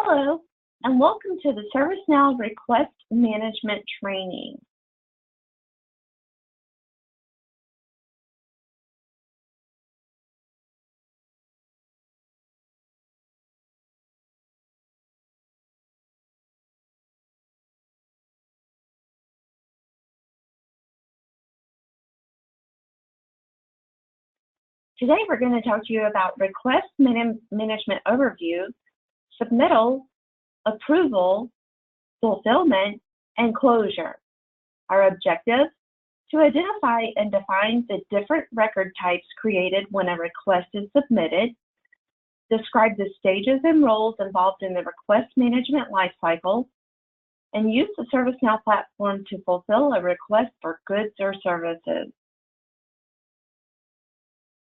Hello, and welcome to the ServiceNow Request Management Training. Today we're going to talk to you about Request Management Overview, Submittal, Approval, Fulfillment, and Closure. Our objective: to identify and define the different record types created when a request is submitted, describe the stages and roles involved in the request management lifecycle, and use the ServiceNow platform to fulfill a request for goods or services.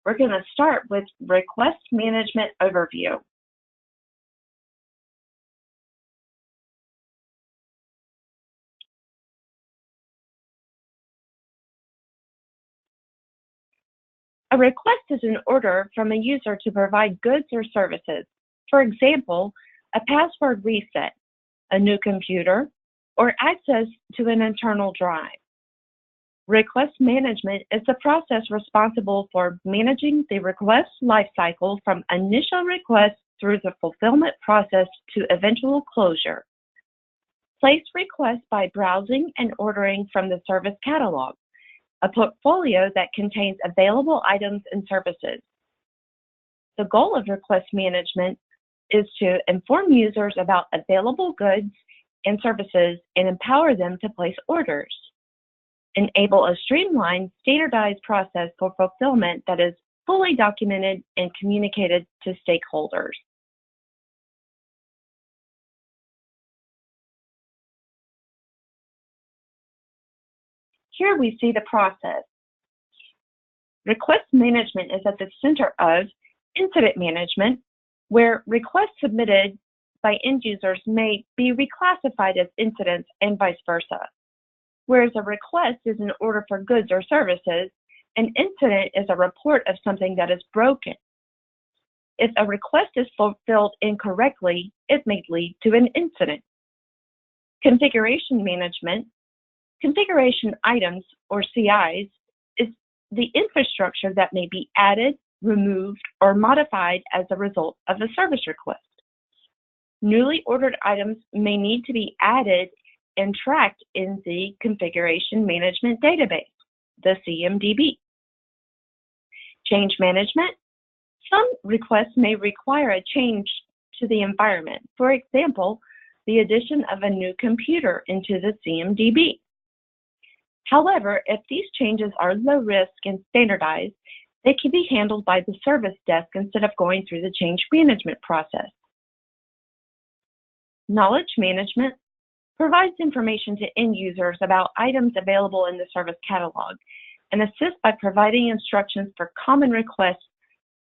We're going to start with Request Management Overview. A request is an order from a user to provide goods or services. For example, a password reset, a new computer, or access to an internal drive. Request management is the process responsible for managing the request lifecycle from initial request through the fulfillment process to eventual closure. Place requests by browsing and ordering from the service catalog, a portfolio that contains available items and services. The goal of request management is to inform users about available goods and services and empower them to place orders. Enable a streamlined, standardized process for fulfillment that is fully documented and communicated to stakeholders. Here we see the process. Request management is at the center of incident management, where requests submitted by end users may be reclassified as incidents and vice versa. Whereas a request is an order for goods or services, an incident is a report of something that is broken. If a request is fulfilled incorrectly, it may lead to an incident. Configuration management. Configuration items, or CIs, is the infrastructure that may be added, removed, or modified as a result of a service request. Newly ordered items may need to be added and tracked in the Configuration Management Database, the CMDB. Change management. Some requests may require a change to the environment. For example, the addition of a new computer into the CMDB. However, if these changes are low risk and standardized, they can be handled by the service desk instead of going through the change management process. Knowledge management provides information to end users about items available in the service catalog and assists by providing instructions for common request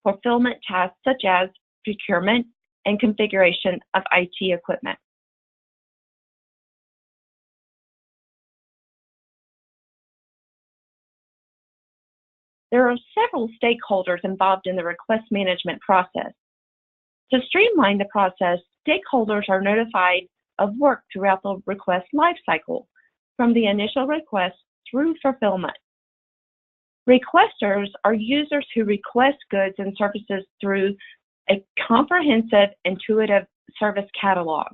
fulfillment tasks such as procurement and configuration of IT equipment. There are several stakeholders involved in the request management process. To streamline the process, stakeholders are notified of work throughout the request lifecycle, from the initial request through fulfillment. Requesters are users who request goods and services through a comprehensive, intuitive service catalog.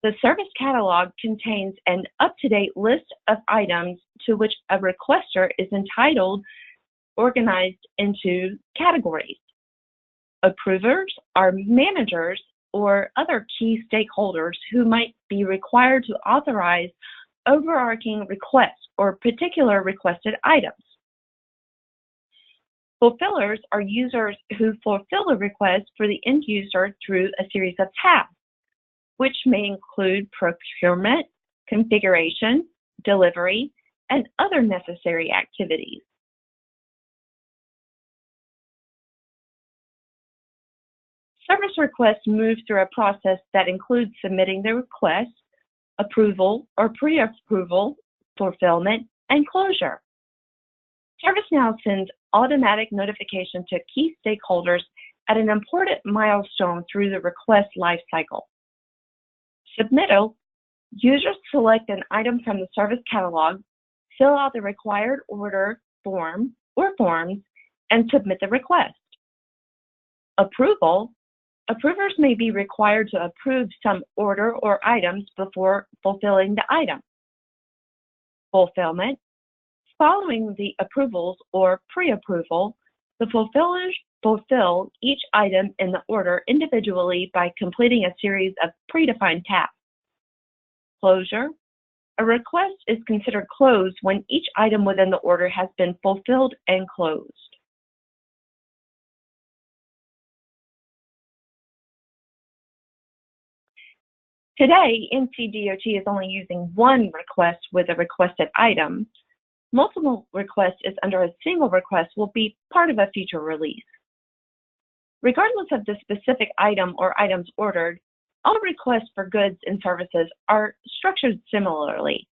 The service catalog contains an up-to-date list of items to which a requester is entitled, organized into categories. Approvers are managers or other key stakeholders who might be required to authorize overarching requests or particular requested items. Fulfillers are users who fulfill a request for the end user through a series of tasks, which may include procurement, configuration, delivery, and other necessary activities. Service requests move through a process that includes submitting the request, approval or pre-approval, fulfillment, and closure. ServiceNow sends automatic notification to key stakeholders at an important milestone through the request lifecycle. Submittal, users select an item from the service catalog, fill out the required order form or forms, and submit the request. Approval, approvers may be required to approve some order or items before fulfilling the item. Fulfillment, following the approvals or pre-approval, the fulfillers fulfill each item in the order individually by completing a series of predefined tasks. Closure, a request is considered closed when each item within the order has been fulfilled and closed. Today, NCDOT is only using one request with a requested item. Multiple requests is under a single request will be part of a future release. Regardless of the specific item or items ordered, all requests for goods and services are structured similarly.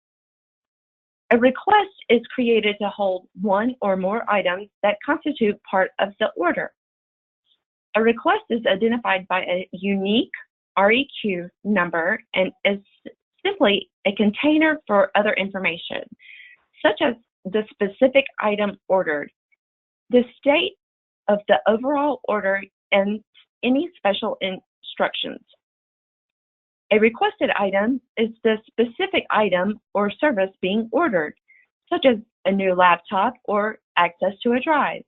A request is created to hold one or more items that constitute part of the order. A request is identified by a unique REQ number and is simply a container for other information, such as the specific item ordered, the state of the overall order, and any special instructions. A requested item is the specific item or service being ordered, such as a new laptop or access to a drive.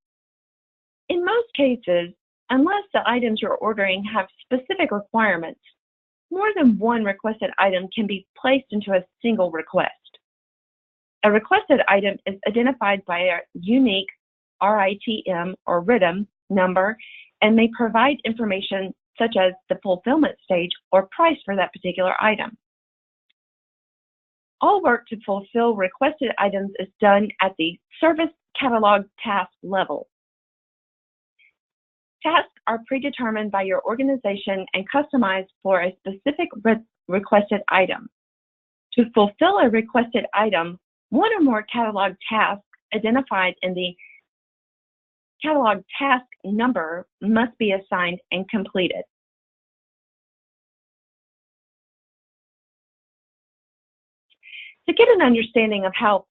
In most cases, unless the items you're ordering have specific requirements, more than one requested item can be placed into a single request. A requested item is identified by a unique RITM or RITM number and may provide information such as the fulfillment stage or price for that particular item. All work to fulfill requested items is done at the service catalog task level. Tasks are predetermined by your organization and customized for a specific requested item. To fulfill a requested item, one or more catalog tasks identified in the catalog task number must be assigned and completed. To get an understanding of how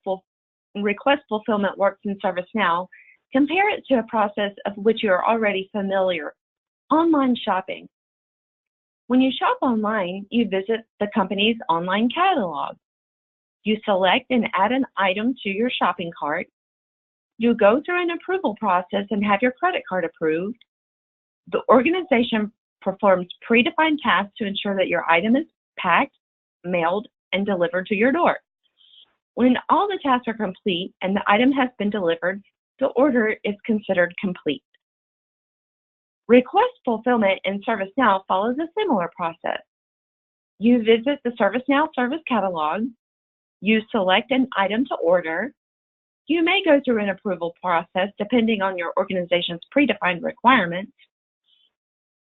request fulfillment works in ServiceNow, compare it to a process of which you are already familiar, online shopping. When you shop online, you visit the company's online catalog. You select and add an item to your shopping cart. You go through an approval process and have your credit card approved. The organization performs predefined tasks to ensure that your item is packed, mailed, and delivered to your door. When all the tasks are complete and the item has been delivered, the order is considered complete. Request fulfillment in ServiceNow follows a similar process. You visit the ServiceNow service catalog. You select an item to order. You may go through an approval process depending on your organization's predefined requirements.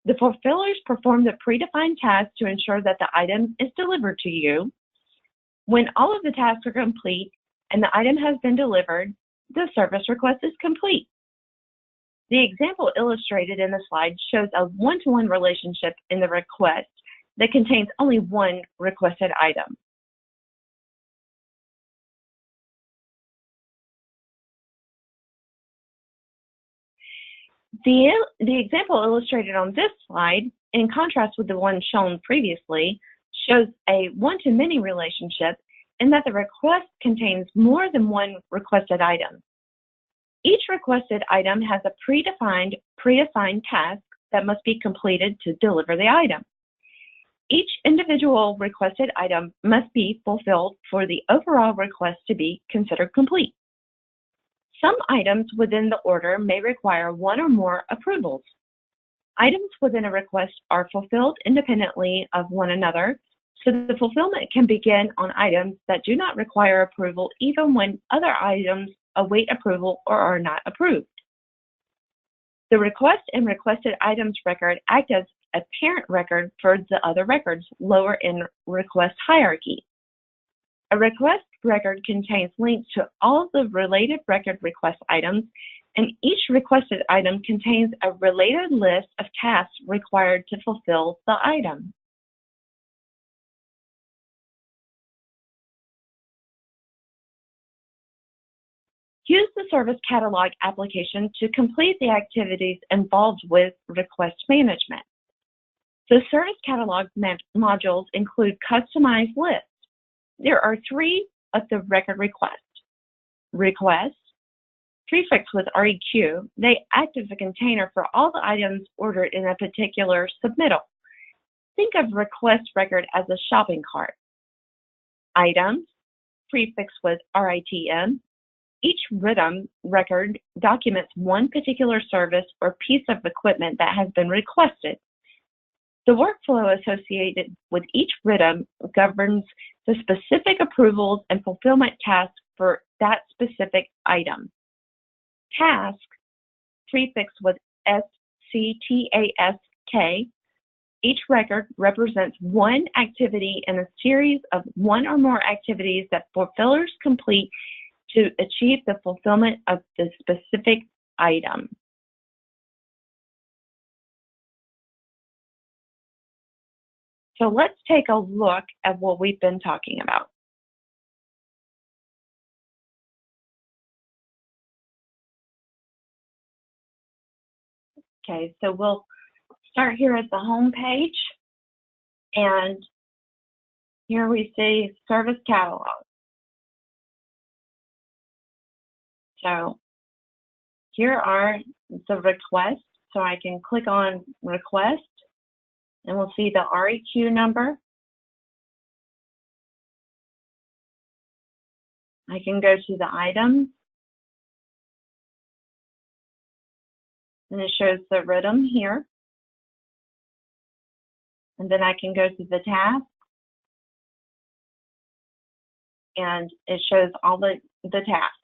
The fulfillers perform the predefined tasks to ensure that the item is delivered to you. When all of the tasks are complete and the item has been delivered, the service request is complete. The example illustrated in the slide shows a one-to-one relationship in the request that contains only one requested item. The example illustrated on this slide, in contrast with the one shown previously, shows a one-to-many relationship in that the request contains more than one requested item. Each requested item has a predefined task that must be completed to deliver the item. Each individual requested item must be fulfilled for the overall request to be considered complete. Some items within the order may require one or more approvals. Items within a request are fulfilled independently of one another, so the fulfillment can begin on items that do not require approval even when other items await approval or are not approved. The request and requested items record act as a parent record for the other records lower in request hierarchy. A request record contains links to all the related record request items, and each requested item contains a related list of tasks required to fulfill the item. Use the Service Catalog application to complete the activities involved with request management. The Service Catalog modules include customized lists. There are 3 of the record requests. Request, prefixed with REQ, they act as a container for all the items ordered in a particular submittal. Think of request record as a shopping cart. Items, prefixed with RITM, each RITM record documents one particular service or piece of equipment that has been requested. The workflow associated with each RITM governs the specific approvals and fulfillment tasks for that specific item. Task, prefixed with SCTASK, each record represents one activity in a series of one or more activities that fulfillers complete to achieve the fulfillment of the specific item. So let's take a look at what we've been talking about. Okay, so we'll start here at the home page, and here we see Service Catalog. So here are the requests, so I can click on Request, and we'll see the REQ number. I can go to the items, and it shows the RITM here. And then I can go to the task, and it shows all the tasks.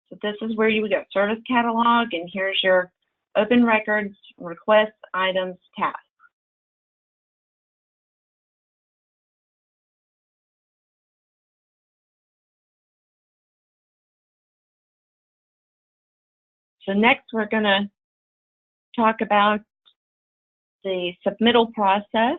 So this is where you would go, Service Catalog, and here's your open records, requests, items, tasks. So next we're going to talk about the submittal process.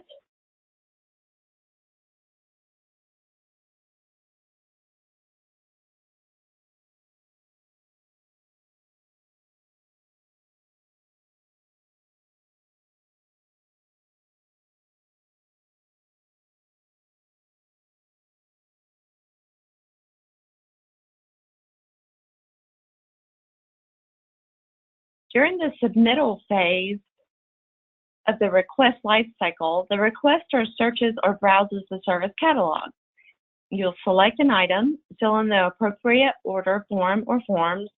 During the submittal phase of the request lifecycle, the requester searches or browses the Service Catalog. You'll select an item, fill in the appropriate order form or forms,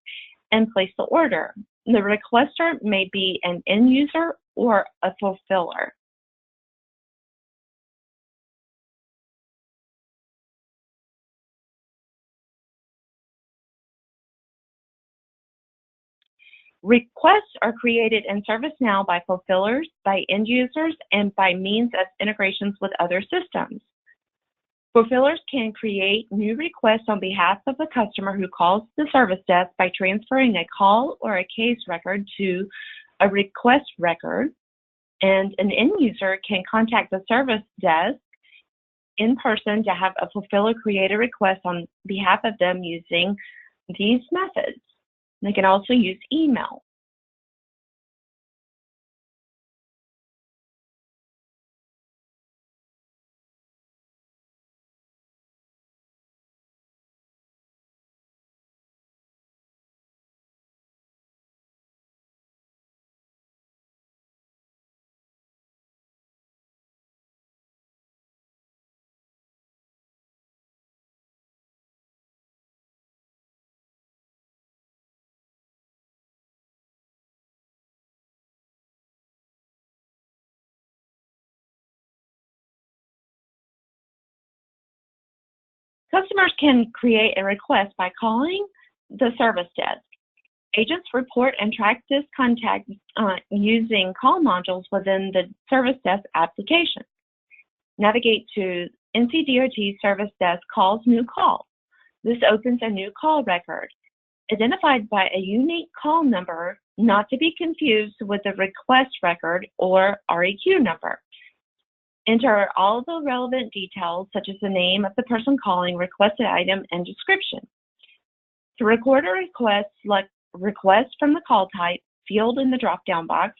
and place the order. The requester may be an end user or a fulfiller. Requests are created in ServiceNow by fulfillers, by end users, and by means of integrations with other systems. Fulfillers can create new requests on behalf of a customer who calls the service desk by transferring a call or a case record to a request record, and an end user can contact the service desk in person to have a fulfiller create a request on behalf of them using these methods. They can also use email. Customers can create a request by calling the service desk. Agents report and track this contact using call modules within the service desk application. Navigate to NCDOT Service Desk Calls New Call. This opens a new call record, identified by a unique call number, not to be confused with the request record or REQ number. Enter all the relevant details, such as the name of the person calling, requested item, and description. To record a request, select Request from the call type field in the drop-down box.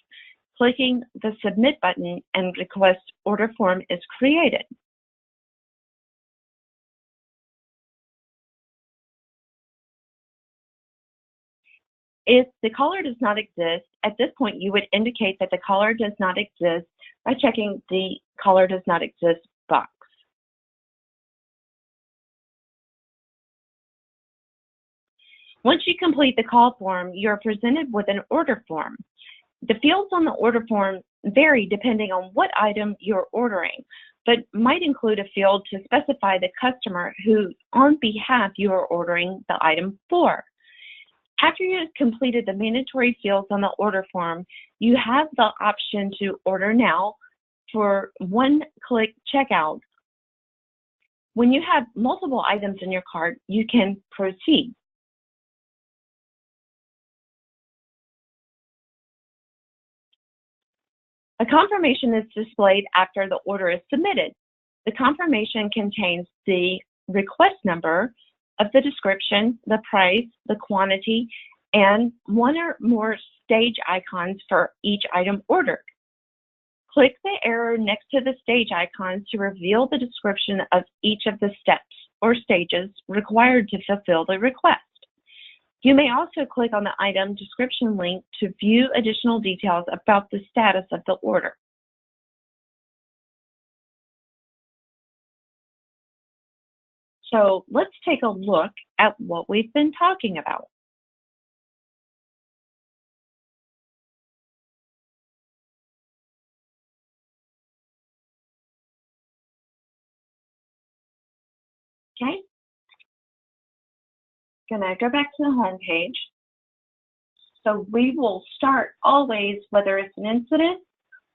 Clicking the Submit button and request order form is created. If the caller does not exist, at this point you would indicate that the caller does not exist by checking the Caller Does Not Exist box. Once you complete the call form, you're presented with an order form. The fields on the order form vary depending on what item you're ordering, but might include a field to specify the customer whose on behalf you are ordering the item for. After you have completed the mandatory fields on the order form, you have the option to order now for one-click checkout. When you have multiple items in your cart, you can proceed. A confirmation is displayed after the order is submitted. The confirmation contains the request number of the description, the price, the quantity, and one or more stage icons for each item ordered. Click the arrow next to the stage icons to reveal the description of each of the steps or stages required to fulfill the request. You may also click on the item description link to view additional details about the status of the order. So let's take a look at what we've been talking about. Okay. Gonna go back to the home page. So we will start always, whether it's an incident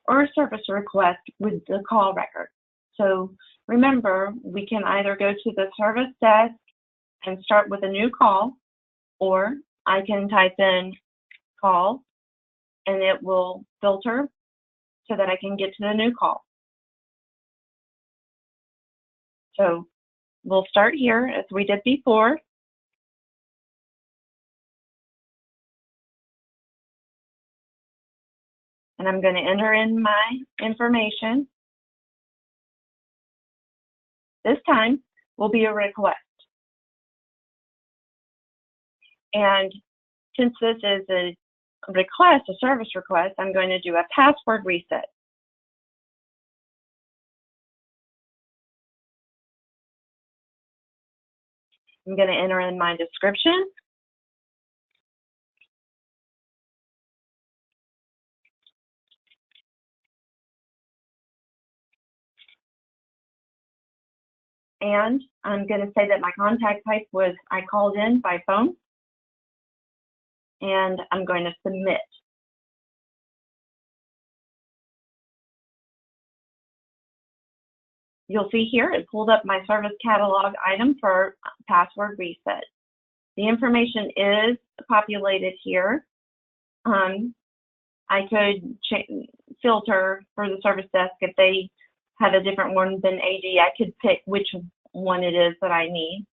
or a service request, with the call record. So remember, we can either go to the service desk and start with a new call, or I can type in call and it will filter so that I can get to the new call. So we'll start here as we did before. And I'm going to enter in my information. This time will be a request. And since this is a request, a service request, I'm going to do a password reset. I'm going to enter in my description. And I'm going to say that my contact type was I called in by phone. And I'm going to submit. You'll see here it pulled up my service catalog item for password reset. The information is populated here. I could filter for the service desk if they have a different one than AD. I could pick which one it is that I need.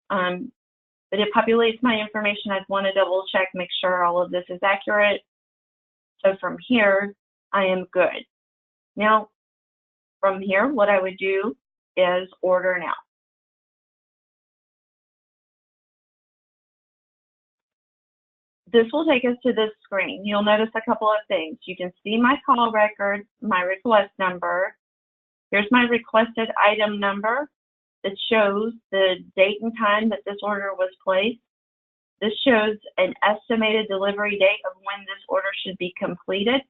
But it populates my information. I'd want to double check, make sure all of this is accurate. So from here, I am good. Now, from here, what I would do is order now. This will take us to this screen. You'll notice a couple of things. You can see my call record, my request number. Here's my requested item number. It shows the date and time that this order was placed. This shows an estimated delivery date of when this order should be completed.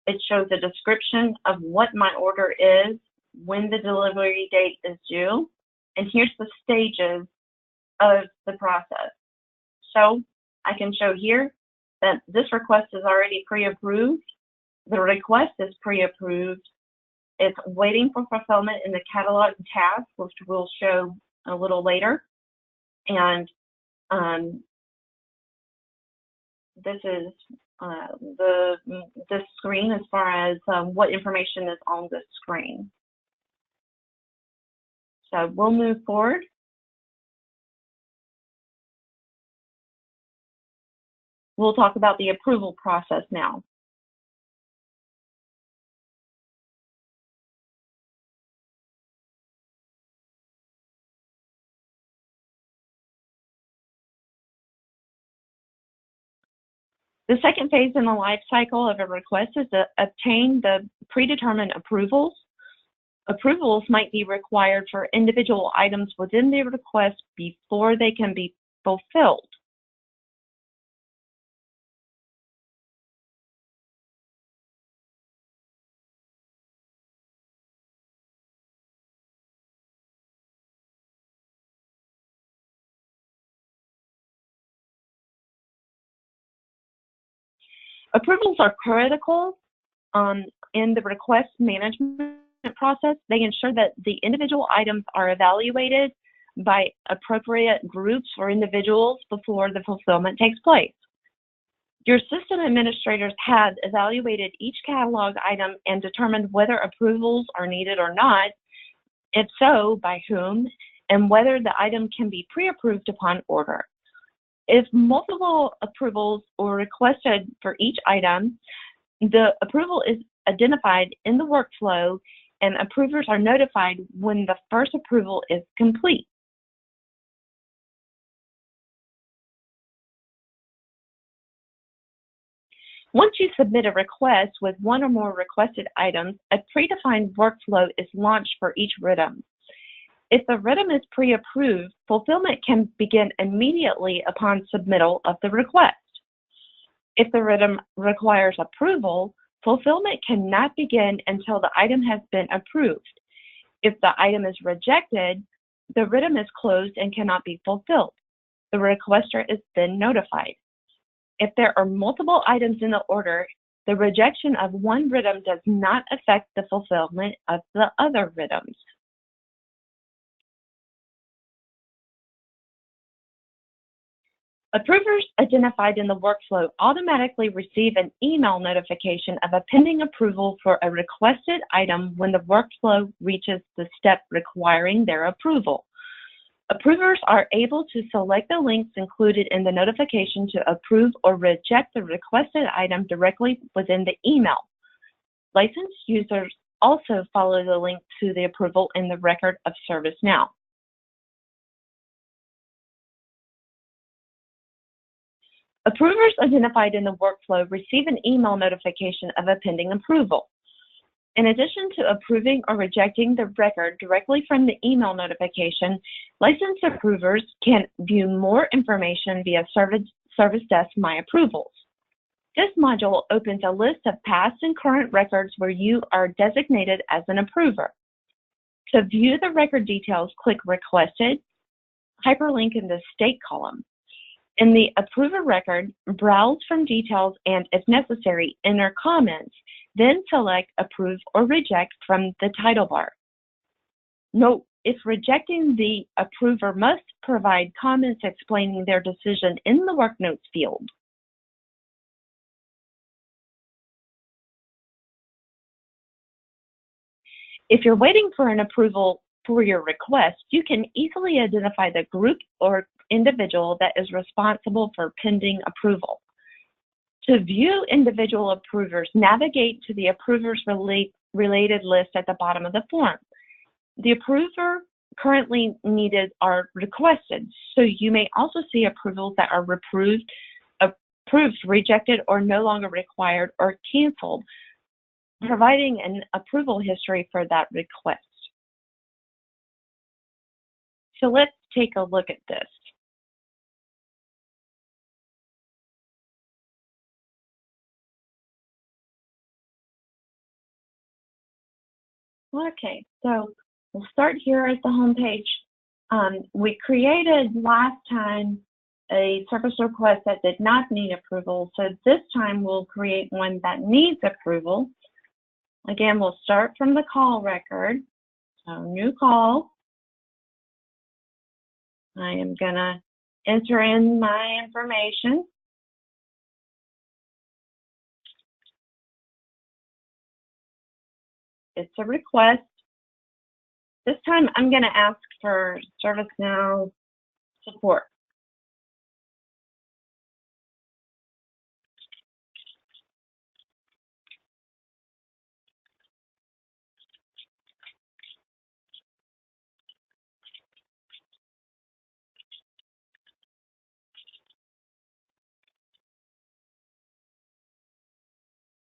It shows a description of what my order is, when the delivery date is due, and here's the stages of the process. So I can show here that this request is already pre-approved. The request is pre-approved. It's waiting for fulfillment in the catalog task, which we'll show a little later. And this is the screen as far as what information is on the screen. So we'll move forward. We'll talk about the approval process now. The second phase in the life cycle of a request is to obtain the predetermined approvals. Approvals might be required for individual items within the request before they can be fulfilled. Approvals are critical in the request management process. They ensure that the individual items are evaluated by appropriate groups or individuals before the fulfillment takes place. Your system administrators have evaluated each catalog item and determined whether approvals are needed or not, if so, by whom, and whether the item can be pre-approved upon order. If multiple approvals are requested for each item, the approval is identified in the workflow and approvers are notified when the first approval is complete. Once you submit a request with one or more requested items, a predefined workflow is launched for each RITM. If the RITM is pre-approved, fulfillment can begin immediately upon submittal of the request. If the RITM requires approval, fulfillment cannot begin until the item has been approved. If the item is rejected, the RITM is closed and cannot be fulfilled. The requester is then notified. If there are multiple items in the order, the rejection of one RITM does not affect the fulfillment of the other RITMs. Approvers identified in the workflow automatically receive an email notification of a pending approval for a requested item when the workflow reaches the step requiring their approval. Approvers are able to select the links included in the notification to approve or reject the requested item directly within the email. Licensed users also follow the link to the approval in the record of ServiceNow. Approvers identified in the workflow receive an email notification of a pending approval. In addition to approving or rejecting the record directly from the email notification, licensed approvers can view more information via Service Desk My Approvals. This module opens a list of past and current records where you are designated as an approver. To view the record details, click Requested, hyperlink in the State column. In the Approver record, browse from details and, if necessary, enter comments, then select Approve or Reject from the title bar. Note, if rejecting, the approver must provide comments explaining their decision in the Work Notes field. If you're waiting for an approval for your request, you can easily identify the group or individual that is responsible for pending approval. To view individual approvers, navigate to the approvers related list at the bottom of the form. The approver currently needed are requested, so you may also see approvals that are approved, rejected, or no longer required or canceled, providing an approval history for that request. So let's take a look at this. Okay, so we'll start here at the home page. We created last time a service request that did not need approval, so this time we'll create one that needs approval. Again, we'll start from the call record. So new call. I am gonna enter in my information. it's a request. This time I'm going to ask for ServiceNow support.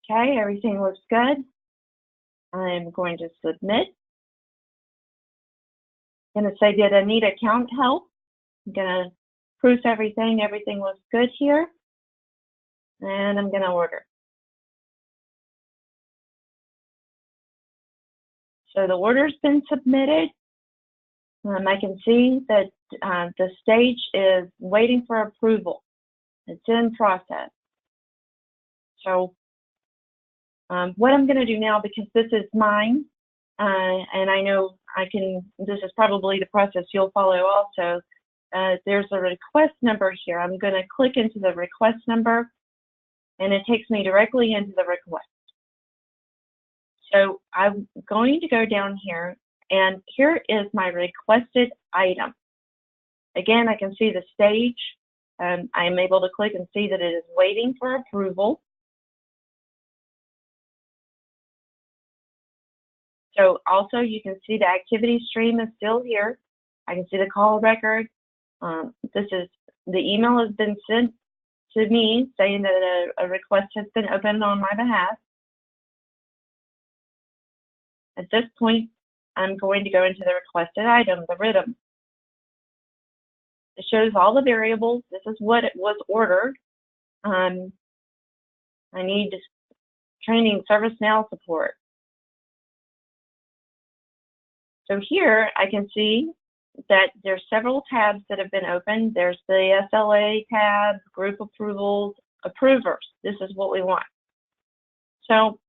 Okay, everything looks good. I'm going to submit. I'm going to say, did I need account help? I'm going to proof everything. Everything looks good here. And I'm going to order. So the order's been submitted. I can see that the stage is waiting for approval. It's in process. So what I'm going to do now, because this is mine, and I know this is probably the process you'll follow also. There's a request number here. I'm going to click into the request number, and it takes me directly into the request. So I'm going to go down here, and here is my requested item. Again, I can see the stage, and I'm able to click and see that it is waiting for approval. So also you can see the activity stream is still here. I can see the call record. The email has been sent to me saying that a request has been opened on my behalf. At this point, I'm going to go into the requested item, the rhythm. It shows all the variables. This is what it was ordered. I need training ServiceNow support. So here I can see that there's several tabs that have been opened. There's the SLA tab, group approvals, approvers. This is what we want. So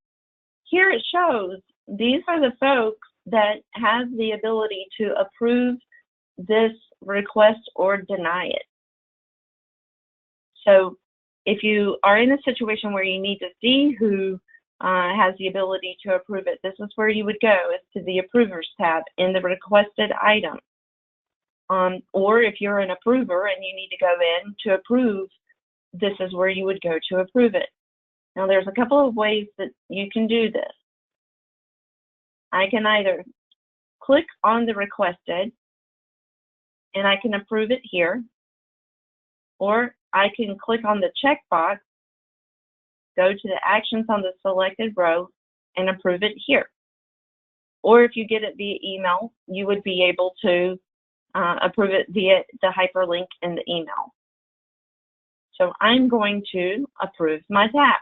here it shows these are the folks that have the ability to approve this request or deny it. So if you are in a situation where you need to see who has the ability to approve it, this is where you would go, is to the approvers tab in the requested item. Or if you're an approver and you need to go in to approve, this is where you would go to approve it. Now there's a couple of ways that you can do this. I can either click on the requested and I can approve it here, or I can click on the checkbox, go to the actions on the selected row and approve it here. Or if you get it via email, you would be able to approve it via the hyperlink in the email. So I'm going to approve my task.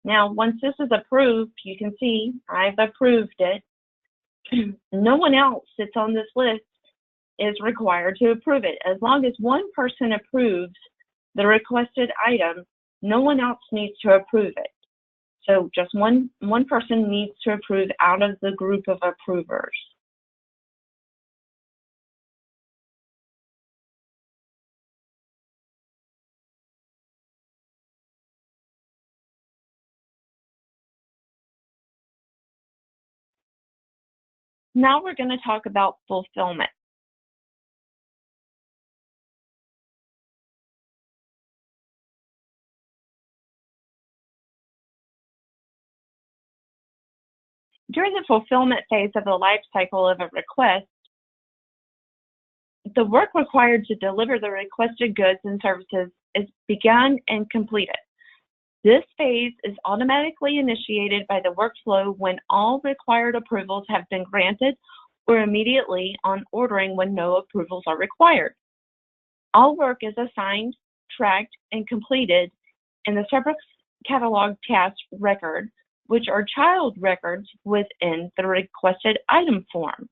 Now, once this is approved, you can see I've approved it. No one else that's on this list is required to approve it. As long as one person approves the requested item, no one else needs to approve it. So just one person needs to approve out of the group of approvers. Now we're going to talk about fulfillment. During the fulfillment phase of the life cycle of a request, the work required to deliver the requested goods and services is begun and completed. This phase is automatically initiated by the workflow when all required approvals have been granted, or immediately on ordering when no approvals are required. All work is assigned, tracked, and completed in the Service Catalog task record, which are child records within the requested item form.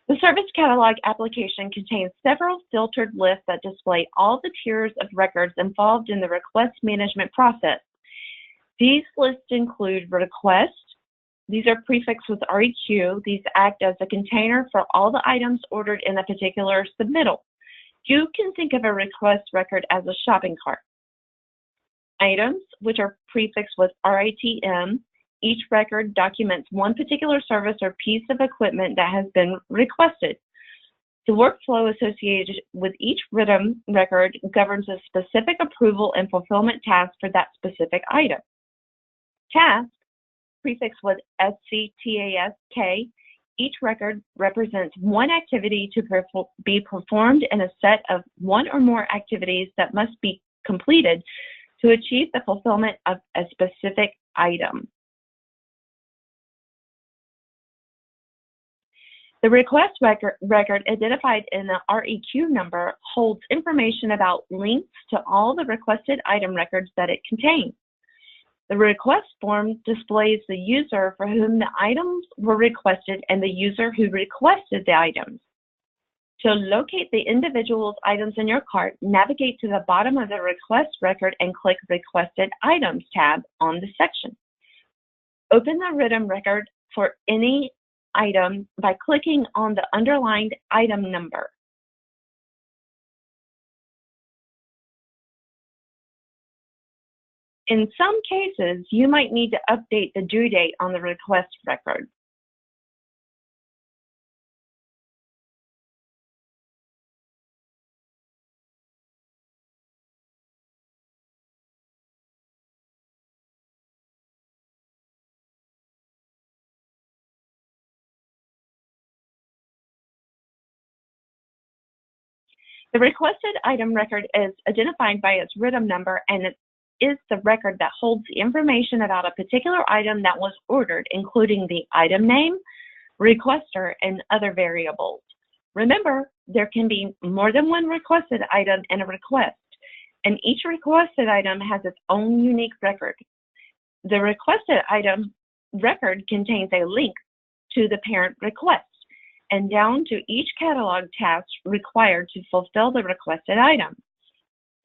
The Service Catalog application contains several filtered lists that display all the tiers of records involved in the request management process. These lists include requests. These are prefixed with REQ. These act as a container for all the items ordered in a particular submittal. You can think of a request record as a shopping cart. Items, which are prefixed with RITM. Each record documents one particular service or piece of equipment that has been requested. The workflow associated with each RITM record governs a specific approval and fulfillment task for that specific item. Task, prefixed with SCTASK, each record represents one activity to be performed in a set of one or more activities that must be completed to achieve the fulfillment of a specific item. The request record identified in the REQ number holds information about links to all the requested item records that it contains. The request form displays the user for whom the items were requested and the user who requested the items. To locate the individual items in your cart, navigate to the bottom of the request record and click Requested Items tab on the section. Open the RITM record for any item by clicking on the underlined item number. In some cases, you might need to update the due date on the request record. The requested item record is identified by its RITM number, and it is the record that holds the information about a particular item that was ordered, including the item name, requester, and other variables. Remember, there can be more than one requested item in a request, and each requested item has its own unique record. The requested item record contains a link to the parent request and down to each catalog task required to fulfill the requested item.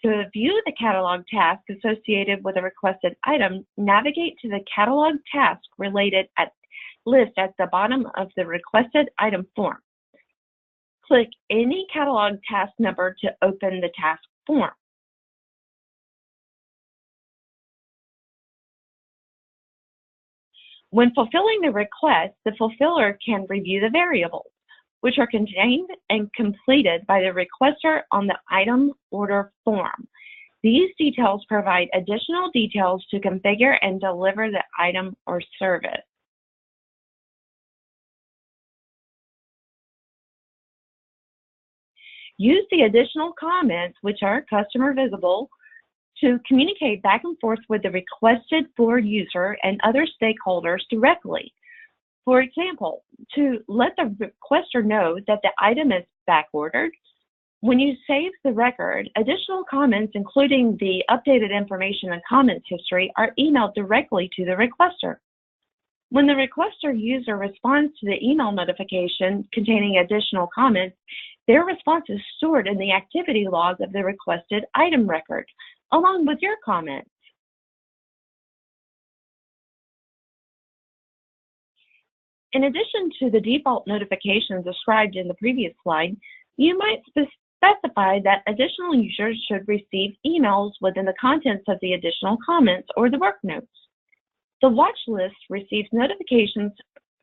To view the catalog task associated with a requested item, navigate to the catalog task related list at the bottom of the requested item form. Click any catalog task number to open the task form. When fulfilling the request, the fulfiller can review the variables, which are contained and completed by the requester on the item order form. These details provide additional details to configure and deliver the item or service. Use the additional comments, which are customer visible, to communicate back and forth with the requested for user and other stakeholders directly. For example, to let the requester know that the item is back ordered, when you save the record, additional comments, including the updated information and comments history, are emailed directly to the requester. When the requester user responds to the email notification containing additional comments, their response is stored in the activity log of the requested item record, along with your comments. In addition to the default notifications described in the previous slide, you might specify that additional users should receive emails within the contents of the additional comments or the work notes. The watch list receives notifications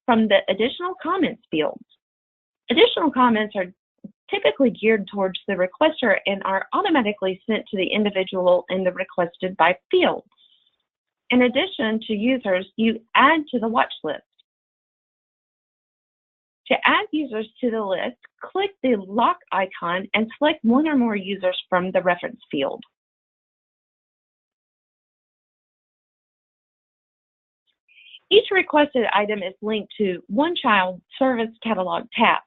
from the additional comments fields. Additional comments are typically geared towards the requester and are automatically sent to the individual in the requested by field. In addition to users, you add to the watch list. To add users to the list, click the lock icon and select one or more users from the reference field. Each requested item is linked to one child service catalog task.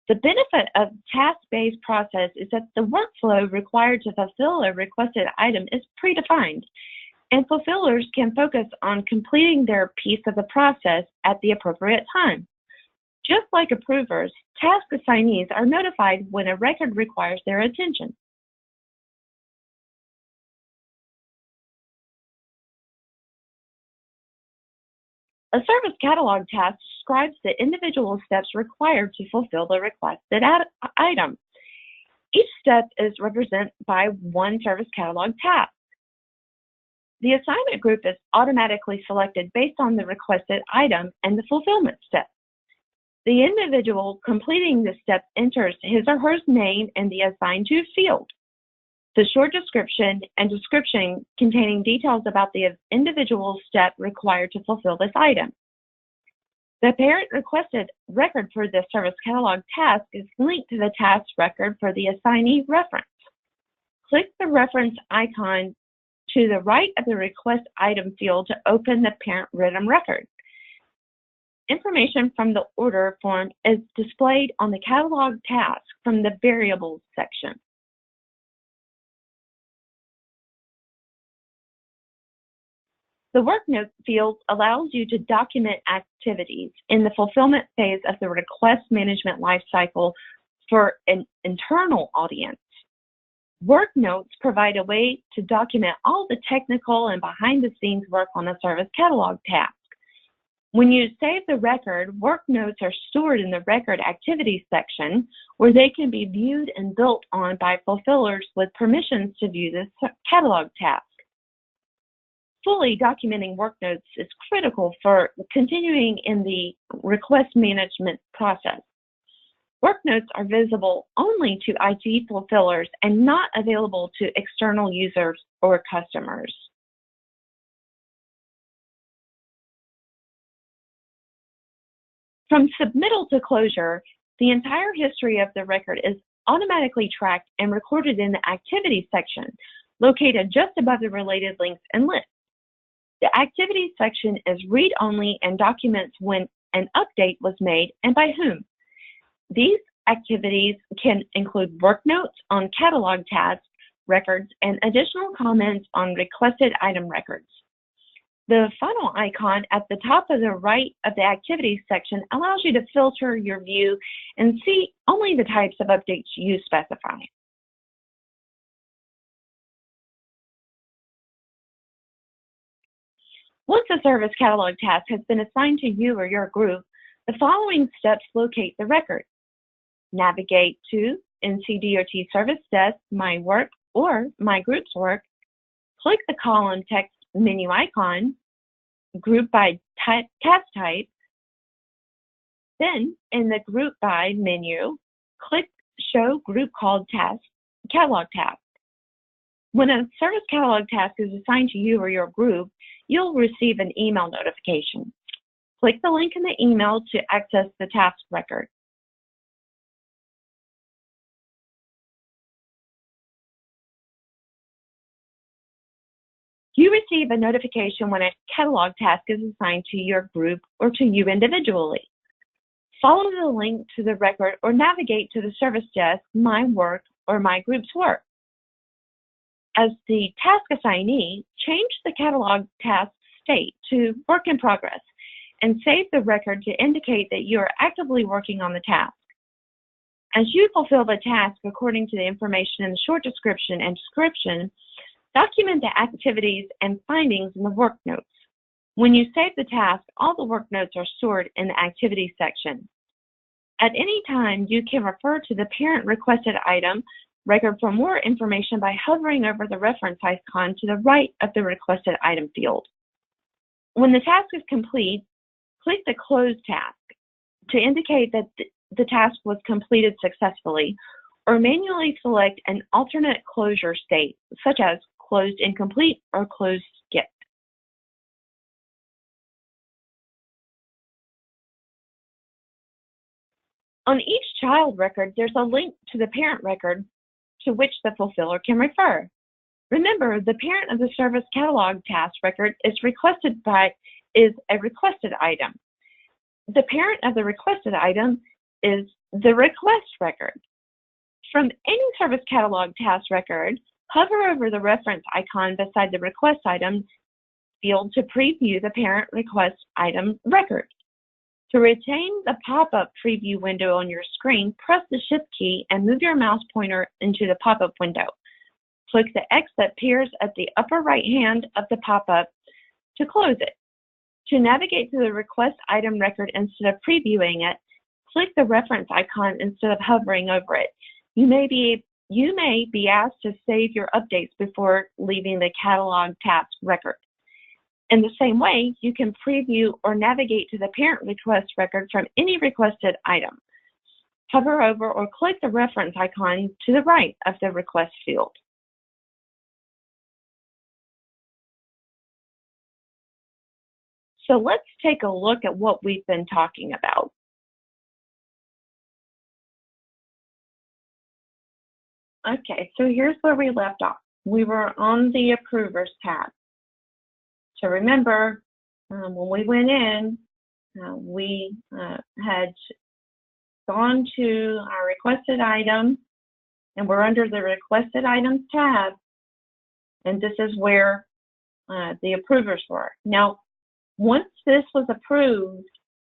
The benefit of task-based process is that the workflow required to fulfill a requested item is predefined, and fulfillers can focus on completing their piece of the process at the appropriate time. Just like approvers, task assignees are notified when a record requires their attention. A service catalog task describes the individual steps required to fulfill the requested item. Each step is represented by one service catalog task. The assignment group is automatically selected based on the requested item and the fulfillment step. The individual completing the step enters his or her name in the assigned to field, the short description and description containing details about the individual step required to fulfill this item. The parent requested record for the service catalog task is linked to the task record for the assignee reference. Click the reference icon to the right of the request item field to open the parent written record. Information from the order form is displayed on the catalog task from the variables section. The work note field allows you to document activities in the fulfillment phase of the request management lifecycle for an internal audience. Work notes provide a way to document all the technical and behind-the-scenes work on a service catalog task. When you save the record, work notes are stored in the record activities section where they can be viewed and built on by fulfillers with permissions to view the catalog task. Fully documenting work notes is critical for continuing in the request management process. Work notes are visible only to IT fulfillers and not available to external users or customers. From submittal to closure, the entire history of the record is automatically tracked and recorded in the activities section, located just above the related links and lists. The activities section is read-only and documents when an update was made and by whom. These activities can include work notes on catalog tasks, records, and additional comments on requested item records. The funnel icon at the top of the right of the activities section allows you to filter your view and see only the types of updates you specify. Once a service catalog task has been assigned to you or your group, the following steps locate the record. Navigate to NCDOT Service Desk, My Work, or My Group's Work. Click the column text menu icon, group by task type. Then, in the Group By menu, click Show Group Called Task, Catalog Task. When a service catalog task is assigned to you or your group, you'll receive an email notification. Click the link in the email to access the task record. You receive a notification when a catalog task is assigned to your group or to you individually. Follow the link to the record or navigate to the service desk, My Work, or My Group's Work. As the task assignee, change the catalog task state to Work in Progress and save the record to indicate that you are actively working on the task. As you fulfill the task according to the information in the short description and description, document the activities and findings in the work notes. When you save the task, all the work notes are stored in the activities section. At any time, you can refer to the parent requested item record for more information by hovering over the reference icon to the right of the requested item field. When the task is complete, click the Close task to indicate that the task was completed successfully, or manually select an alternate closure state, such as Closed Incomplete or Closed Skipped. On each child record, there's a link to the parent record to which the fulfiller can refer. Remember, the parent of the service catalog task record is a requested item. The parent of the requested item is the request record. From any service catalog task record, hover over the reference icon beside the request item field to preview the parent request item record. To retain the pop-up preview window on your screen, press the Shift key and move your mouse pointer into the pop-up window. Click the X that appears at the upper right hand of the pop-up to close it. To navigate to the request item record instead of previewing it, click the reference icon instead of hovering over it. You may be asked to save your updates before leaving the catalog task record. In the same way, you can preview or navigate to the parent request record from any requested item. Hover over or click the reference icon to the right of the request field. So let's take a look at what we've been talking about. Okay, so here's where we left off. We were on the Approvers tab. So remember, when we went in, we had gone to our requested item, and we're under the Requested Items tab, and this is where the approvers were. Now, once this was approved,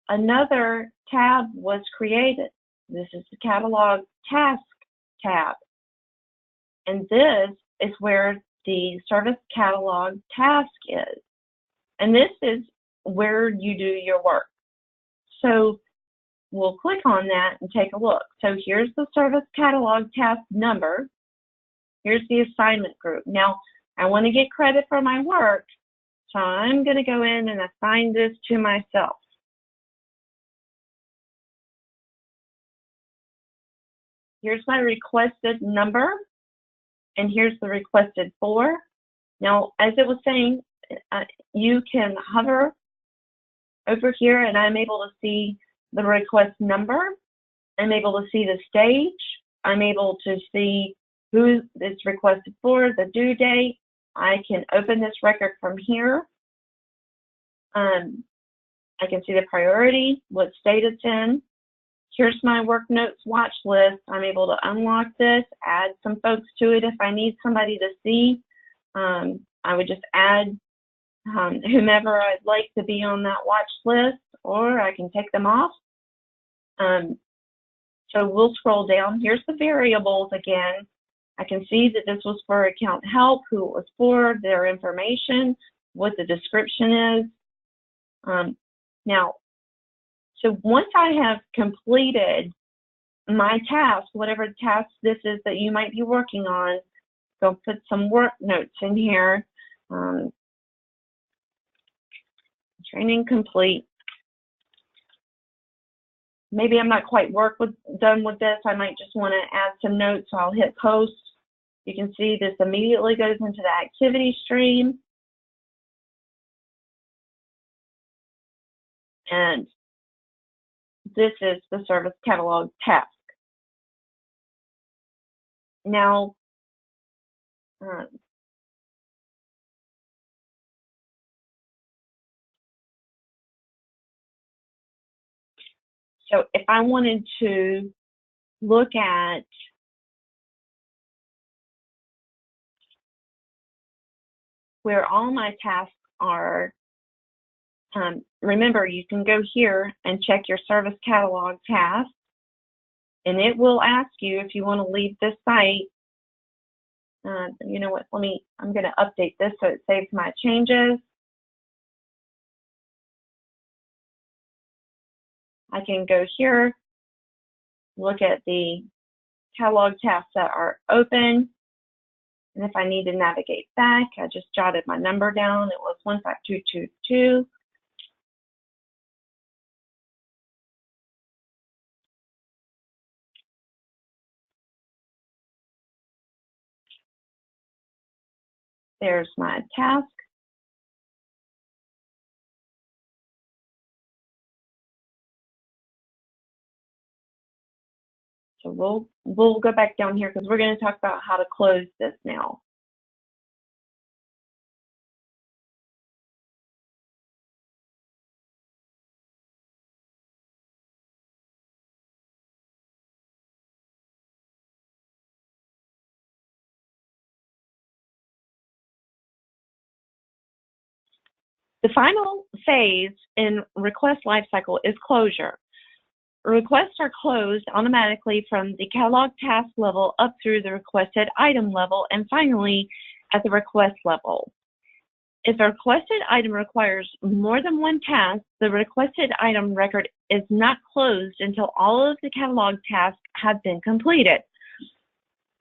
another tab was created. This is the Catalog Task tab. And this is where the Service Catalog Task is. And this is where you do your work. So we'll click on that and take a look. So here's the Service Catalog Task number. Here's the assignment group. Now, I want to get credit for my work, so I'm going to go in and assign this to myself. Here's my requested number, and here's the requested for. Now, as it was saying, you can hover over here, and I'm able to see the request number. I'm able to see the stage. I'm able to see who it's requested for, the due date. I can open this record from here. I can see the priority, what state it's in. Here's my work notes watch list. I'm able to unlock this, add some folks to it if I need somebody to see. I would just add whomever I'd like to be on that watch list, or I can take them off. So we'll scroll down. Here's the variables again. I can see that this was for account help, who it was for, their information, what the description is. Now, so once I have completed my task, whatever task this is that you might be working on, go put some work notes in here. Training complete. Maybe I'm not quite done with this. I might just want to add some notes, so I'll hit post. You can see this immediately goes into the activity stream. And this is the Service Catalog Task. Now, so if I wanted to look at where all my tasks are, remember, you can go here and check your Service Catalog tasks, and it will ask you if you want to leave this site. You know what, I'm going to update this so it saves my changes. I can go here, look at the catalog tasks that are open, and if I need to navigate back, I just jotted my number down. It was 15222. There's my task. So we'll go back down here because we're going to talk about how to close this now. The final phase in request lifecycle is closure. Requests are closed automatically from the catalog task level up through the requested item level and finally at the request level. If a requested item requires more than one task, the requested item record is not closed until all of the catalog tasks have been completed.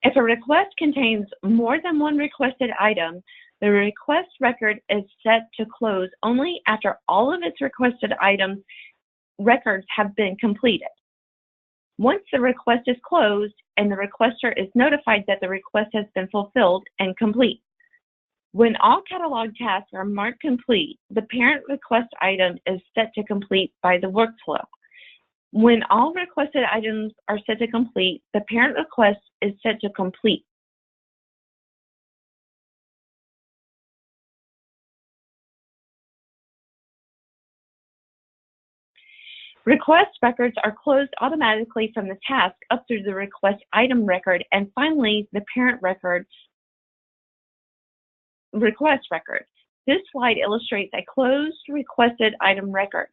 If a request contains more than one requested item, the request record is set to close only after all of its requested items records have been completed. Once the request is closed and the requester is notified that the request has been fulfilled and complete. When all catalog tasks are marked complete, the parent request item is set to complete by the workflow. When all requested items are set to complete, the parent request is set to complete. Request records are closed automatically from the task up through the request item record and finally the parent record request record. This slide illustrates a closed requested item record.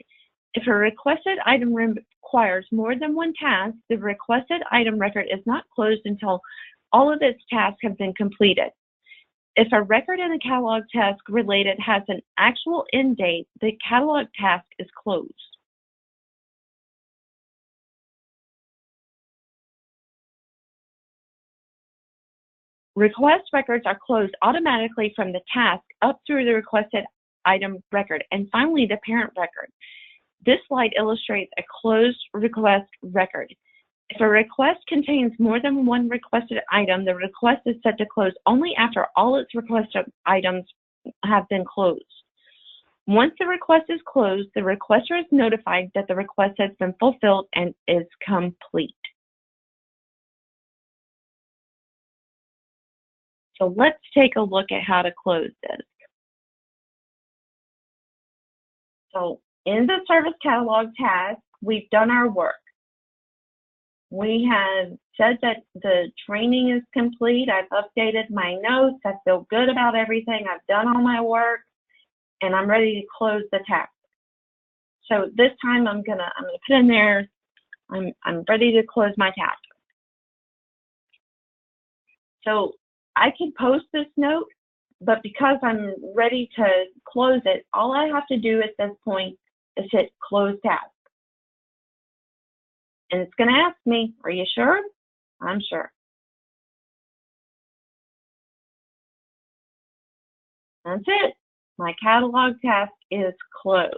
If a requested item requires more than one task, the requested item record is not closed until all of its tasks have been completed. If a record in the catalog task related has an actual end date, the catalog task is closed. Request records are closed automatically from the task up through the requested item record and finally the parent record. This slide illustrates a closed request record. If a request contains more than one requested item, the request is set to close only after all its requested items have been closed. Once the request is closed, the requester is notified that the request has been fulfilled and is complete. So let's take a look at how to close this. So in the service catalog task, we've done our work. We have said that the training is complete. I've updated my notes. I feel good about everything. I've done all my work and I'm ready to close the task. So this time I'm gonna put in there, I'm ready to close my task. So I can post this note, but because I'm ready to close it, all I have to do at this point is hit close task. And it's going to ask me, are you sure? I'm sure. That's it. My catalog task is closed.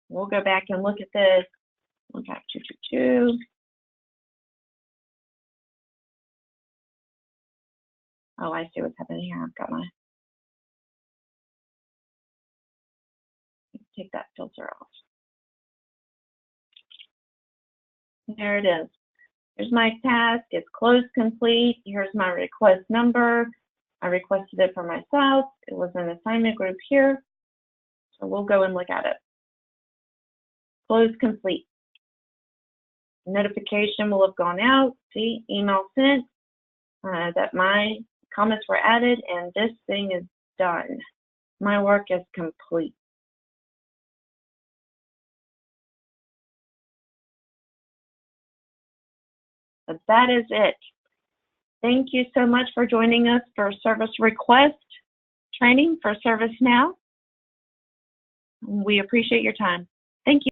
We'll go back and look at this. Look at 222. Oh, I see what's happening here. I've got my, take that filter off. There it is. Here's my task. It's closed complete. Here's my request number. I requested it for myself. It was an assignment group here. So we'll go and look at it. Closed complete. Notification will have gone out. See, email sent that my comments were added and this thing is done. My work is complete. So that is it. Thank you so much for joining us for service request training for ServiceNow. We appreciate your time. Thank you.